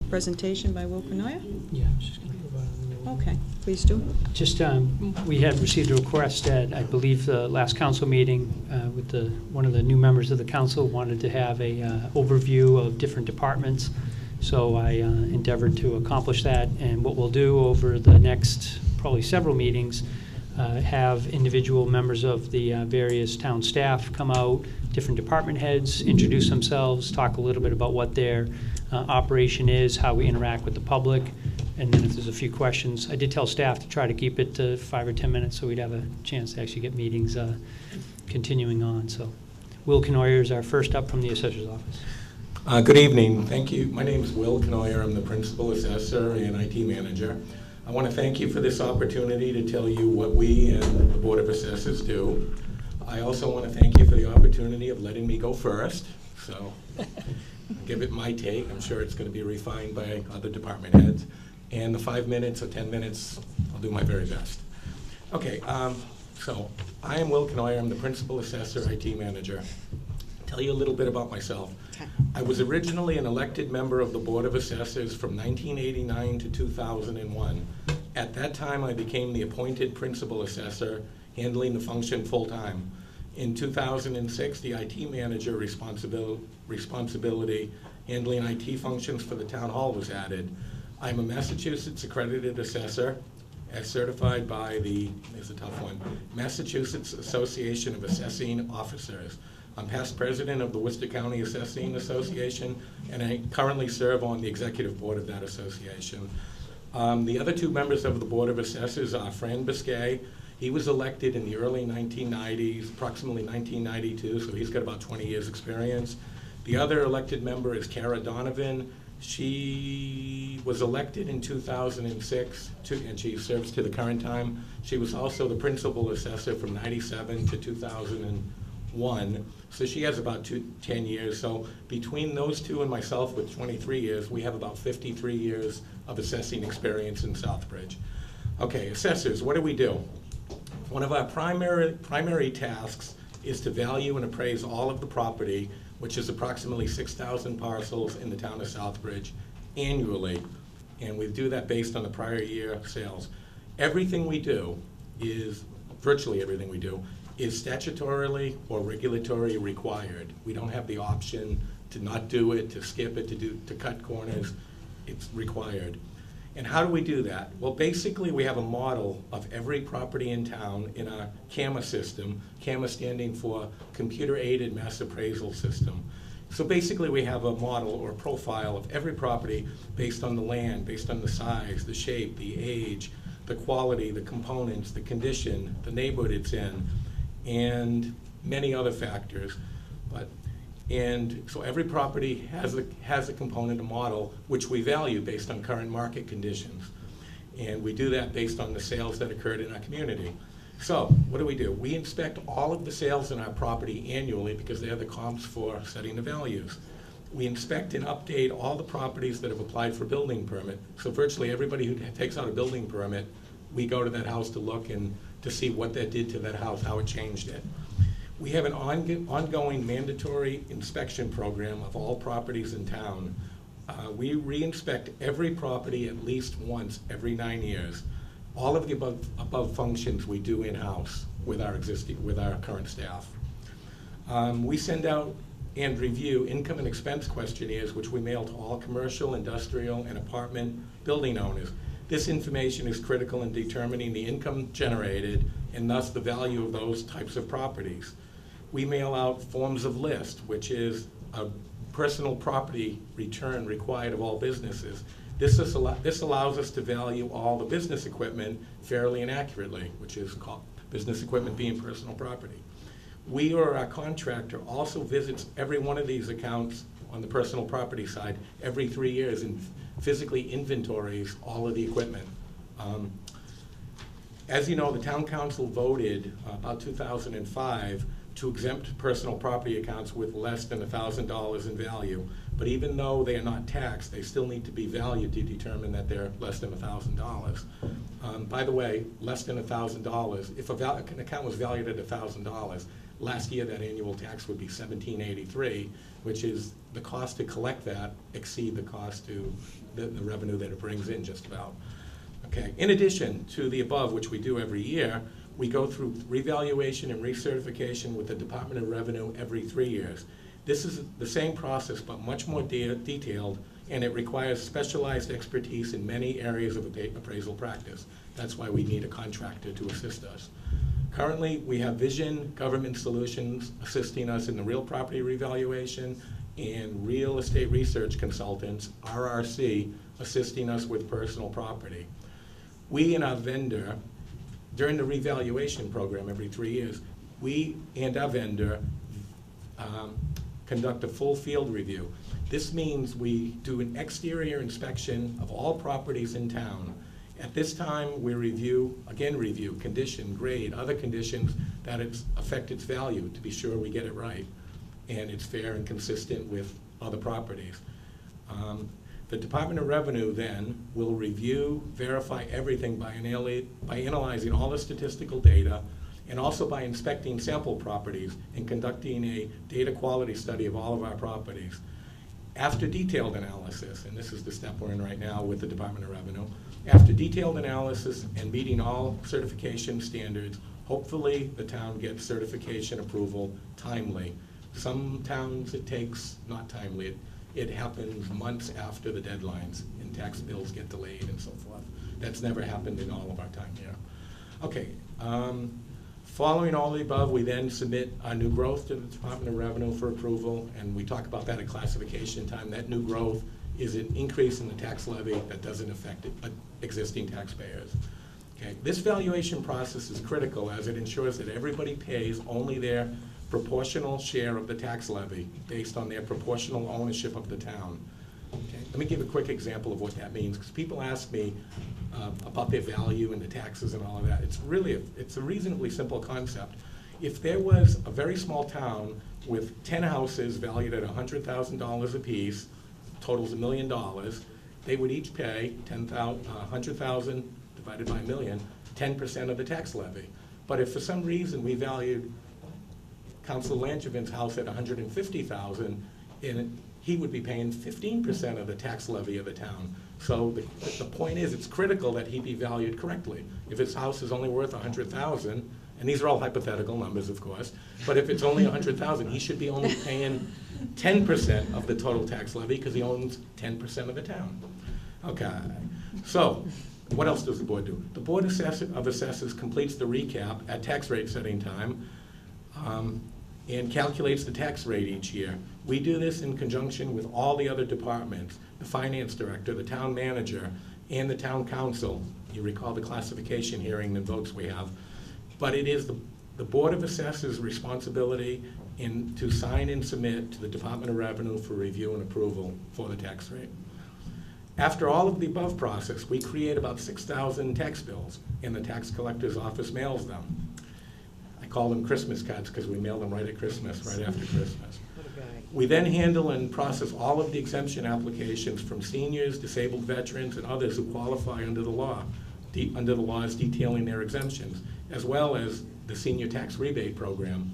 presentation by Wil Cournoyer? Yeah, I was just going to provide a little. Okay, please do. Just, we had received a request at, I believe, the last council meeting with one of the new members of the council wanted to have a overview of different departments. So I endeavored to accomplish that, and what we'll do over the next probably several meetings, have individual members of the various town staff come out, different department heads, introduce themselves, talk a little bit about what their operation is, how we interact with the public, and then if there's a few questions. I did tell staff to try to keep it to 5 or 10 minutes so we'd have a chance to actually get meetings continuing on. So Wil Cournoyer is our first up from the Assessor's Office. Good evening. Thank you. My name is Wil Cournoyer. I'm the Principal Assessor and IT Manager. I want to thank you for this opportunity to tell you what we and the Board of Assessors do. I also want to thank you for the opportunity of letting me go first. So give it my take. I'm sure it's going to be refined by other department heads. And the 5 minutes or 10 minutes, I'll do my very best. Okay, so I am Wil Cournoyer. I'm the Principal Assessor, IT Manager. Tell you a little bit about myself. I was originally an elected member of the Board of Assessors from 1989 to 2001. At that time, I became the appointed Principal Assessor, handling the function full-time. In 2006, the IT Manager responsibility handling IT functions for the Town Hall was added. I'm a Massachusetts accredited assessor, as certified by the, here's a tough one, Massachusetts Association of Assessing Officers. I'm past president of the Worcester County Assessing Association, and I currently serve on the executive board of that association. The other two members of the Board of Assessors are Fran Biscay. He was elected in the early 1990s, approximately 1992, so he's got about 20 years experience. The other elected member is Kara Donovan. She was elected in 2006, and she serves to the current time. She was also the principal assessor from 97 to 2001, so she has about 10 years. So between those two and myself with 23 years, we have about 53 years of assessing experience in Southbridge. Okay, assessors, what do we do? One of our primary tasks is to value and appraise all of the property, which is approximately 6,000 parcels in the town of Southbridge annually, and we do that based on the prior year sales. Everything we do is, virtually everything we do, is statutorily or regulatory required. We don't have the option to not do it, to skip it, to cut corners. It's required. And how do we do that? Well, basically we have a model of every property in town in our CAMA system, CAMA standing for Computer Aided Mass Appraisal System. So basically we have a model or profile of every property based on the land, based on the size, the shape, the age, the quality, the components, the condition, the neighborhood it's in, and many other factors. And so every property has a component, a model, which we value based on current market conditions. And we do that based on the sales that occurred in our community. So what do? We inspect all of the sales in our property annually because they are the comps for setting the values. We inspect and update all the properties that have applied for building permit. So virtually everybody who takes out a building permit, we go to that house to look and to see what that did to that house, how it changed it. We have an ongoing mandatory inspection program of all properties in town. We re-inspect every property at least once every 9 years. All of the above functions we do in-house with our current staff. We send out and review income and expense questionnaires, which we mail to all commercial, industrial, and apartment building owners. This information is critical in determining the income generated and thus the value of those types of properties. We mail out forms of list, which is a personal property return required of all businesses. This allows us to value all the business equipment fairly and accurately, which is called business equipment being personal property. We or our contractor also visits every one of these accounts on the personal property side every 3 years and physically inventories all of the equipment. As you know, the town council voted about 2005 to exempt personal property accounts with less than $1,000 in value. But even though they are not taxed, they still need to be valued to determine that they're less than $1,000. By the way, less than $1,000, if an account was valued at $1,000, Last year, that annual tax would be $17.83, which is the cost to collect that exceed the cost to the revenue that it brings in just about. Okay. In addition to the above, which we do every year, we go through revaluation and recertification with the Department of Revenue every 3 years. This is the same process, but much more detailed, and it requires specialized expertise in many areas of appraisal practice. That's why we need a contractor to assist us. Currently, we have Vision Government Solutions assisting us in the real property revaluation, and Real Estate Research Consultants, RRC, assisting us with personal property. We and our vendor, during the revaluation program every 3 years, we and our vendor conduct a full field review. This means we do an exterior inspection of all properties in town. At this time, we review condition, grade, other conditions that affect its value to be sure we get it right and it's fair and consistent with other properties. The Department of Revenue then will review, verify everything by analyzing all the statistical data and also by inspecting sample properties and conducting a data quality study of all of our properties. After detailed analysis, and this is the step we're in right now with the Department of Revenue, after detailed analysis and meeting all certification standards, hopefully the town gets certification approval timely. Some towns it takes not timely. It happens months after the deadlines and tax bills get delayed and so forth. That's never happened in all of our time here. Okay. Following all the above, we then submit our new growth to the Department of Revenue for approval, and we talk about that at classification time. That new growth is an increase in the tax levy that doesn't affect existing taxpayers. Okay. This valuation process is critical as it ensures that everybody pays only their proportional share of the tax levy based on their proportional ownership of the town. Okay. Let me give a quick example of what that means, because people ask me about their value and the taxes and all of that. It's a reasonably simple concept. If there was a very small town with 10 houses valued at $100,000 apiece, totals $1 million, they would each pay $100,000 divided by $1 million, 10% of the tax levy. But if for some reason we valued Councilor Langevin's house at $150,000, and he would be paying 15% of the tax levy of the town. So the point is, it's critical that he be valued correctly. If his house is only worth $100,000, and these are all hypothetical numbers, of course, but if it's only $100,000, he should be only paying 10% of the total tax levy because he owns 10% of the town. Okay. So what else does the board do? The Board of Assessors completes the recap at tax rate setting time and calculates the tax rate each year. We do this in conjunction with all the other departments, the finance director, the town manager, and the town council. You recall the classification hearing and votes we have. But it is the Board of Assessors' responsibility to sign and submit to the Department of Revenue for review and approval for the tax rate. After all of the above process, we create about 6,000 tax bills, and the tax collector's office mails them. I call them Christmas cards because we mail them right at Christmas, right after Christmas. We then handle and process all of the exemption applications from seniors, disabled veterans, and others who qualify under the law, under the laws detailing their exemptions, as well as the senior tax rebate program.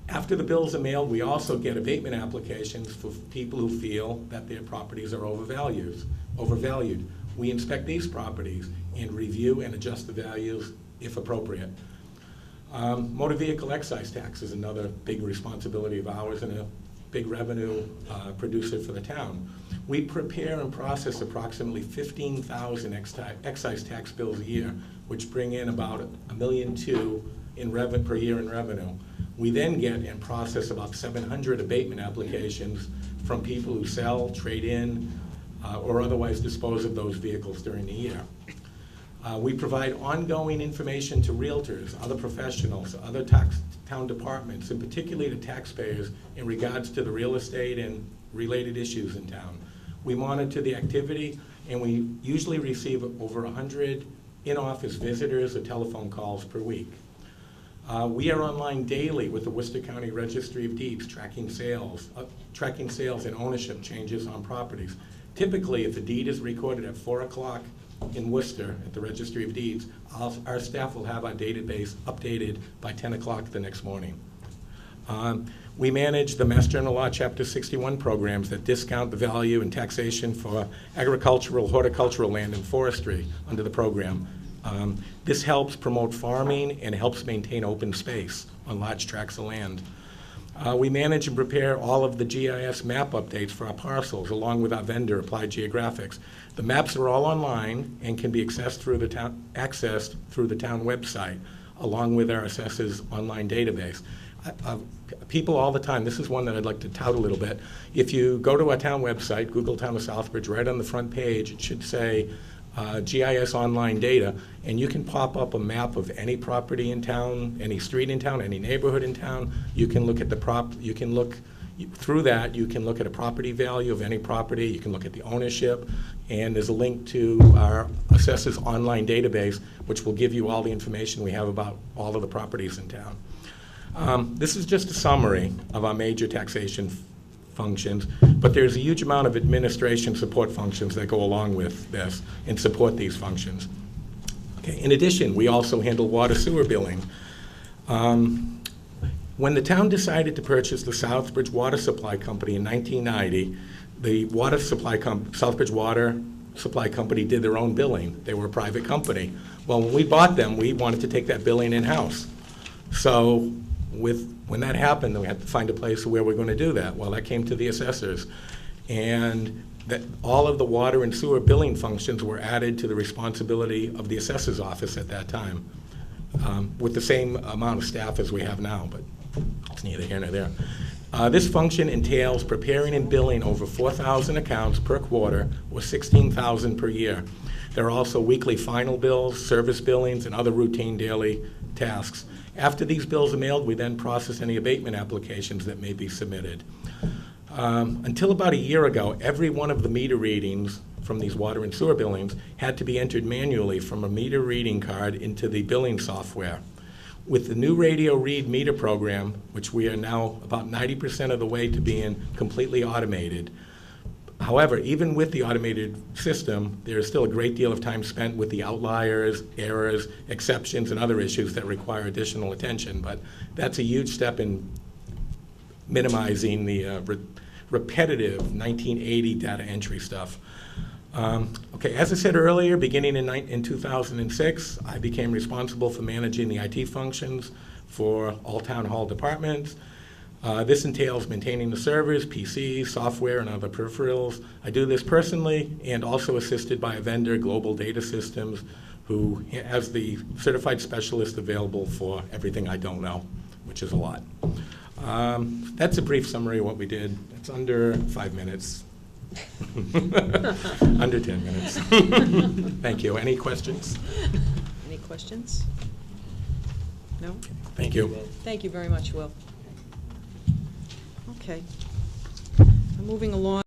After the bills are mailed, we also get abatement applications for people who feel that their properties are overvalued. We inspect these properties and review and adjust the values if appropriate. Motor vehicle excise tax is another big responsibility of ours and a big revenue producer for the town. We prepare and process approximately 15,000 excise tax bills a year, which bring in about $1.2 million per year in revenue. We then get and process about 700 abatement applications from people who sell, trade in, or otherwise dispose of those vehicles during the year. We provide ongoing information to realtors, other professionals, other town departments, and particularly to taxpayers in regards to the real estate and related issues in town. We monitor the activity, and we usually receive over 100 in-office visitors or telephone calls per week. We are online daily with the Worcester County Registry of Deeds, tracking sales and ownership changes on properties. Typically, if a deed is recorded at 4 o'clock in Worcester at the Registry of Deeds, our staff will have our database updated by 10 o'clock the next morning. We manage the Mass General Law Chapter 61 programs that discount the value and taxation for agricultural, horticultural land, and forestry under the program. This helps promote farming and helps maintain open space on large tracts of land. We manage and prepare all of the GIS map updates for our parcels, along with our vendor, Applied Geographics. The maps are all online and can be accessed through the town website, along with our Assessor's online database. People all the time, this is one that I'd like to tout a little bit. If you go to our town website, Google Town of Southbridge, right on the front page, it should say GIS online data, and you can pop up a map of any property in town, any street in town, any neighborhood in town. You can look at through that, you can look at a property value of any property, you can look at the ownership, and there's a link to our Assessor's online database, which will give you all the information we have about all of the properties in town. This is just a summary of our major taxation functions, but there's a huge amount of administration support functions that go along with this and support these functions. Okay. In addition, we also handle water sewer billing. When the town decided to purchase the Southbridge Water Supply Company in 1990, the Southbridge Water Supply Company did their own billing. They were a private company. Well, when we bought them, we wanted to take that billing in-house. So when that happened, we had to find a place where we're going to do that. Well, that came to the assessors. And that all of the water and sewer billing functions were added to the responsibility of the assessor's office at that time, with the same amount of staff as we have now, but it's neither here nor there. This function entails preparing and billing over 4,000 accounts per quarter, or 16,000 per year. There are also weekly final bills, service billings, and other routine daily tasks. After these bills are mailed, we then process any abatement applications that may be submitted. Until about a year ago, every one of the meter readings from these water and sewer billings had to be entered manually from a meter reading card into the billing software. With the new radio read meter program, which we are now about 90% of the way to being completely automated. However, even with the automated system, there is still a great deal of time spent with the outliers, errors, exceptions, and other issues that require additional attention. But that's a huge step in minimizing the repetitive 1980 data entry stuff. Okay, as I said earlier, beginning in 2006, I became responsible for managing the IT functions for all town hall departments. This entails maintaining the servers, PCs, software, and other peripherals. I do this personally and also assisted by a vendor, Global Data Systems, who has the certified specialist available for everything I don't know, which is a lot. That's a brief summary of what we did. It's under 5 minutes. Under 10 minutes. Thank you. Any questions? Any questions? No? Thank you. Thank you very much, Will. Okay. Moving along